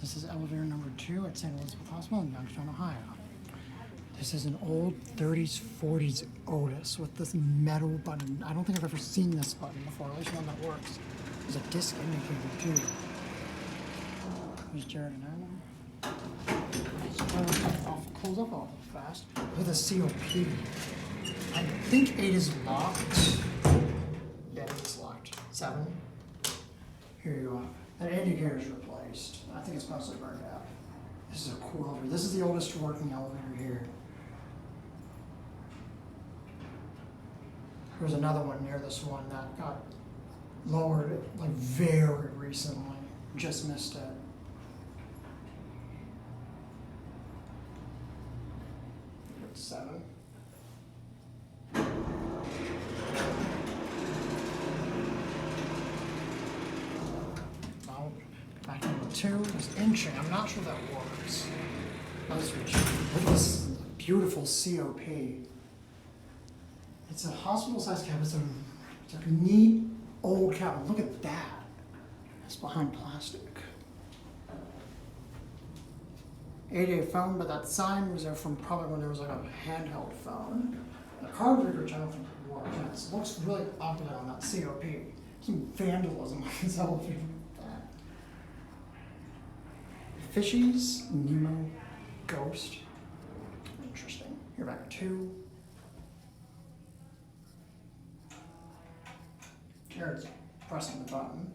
This is elevator number 2 at St. Elizabeth Hospital in Youngstown, Ohio. This is an old 30s, 40s Otis with this metal button. I don't think I've ever seen this button before, at least one that works. There's a disc indicator too. There's Jared and Adam. I'll close up all fast. With a COP. I think 8 is locked. Yeah, 8 is locked. 7. Here you go. That indicator is replaced. I think it's mostly burned out. This is a cool elevator. This is the oldest working elevator here. There's another one near this one that got lowered like very recently. Just missed it. It's 7. Back number 2 is inching. I'm not sure that works. Look at this beautiful COP. It's a hospital-sized cabinet. It's a neat old cabinet. Look at that. It's behind plastic. 88 phone, but that sign was there from probably when there was like a handheld phone. The card reader, which I don't think would work. It looks really ugly on that COP. Some vandalism on this elevator. Fishies, Nemo, Ghost. Interesting. Here back 2. Jared's pressing the button.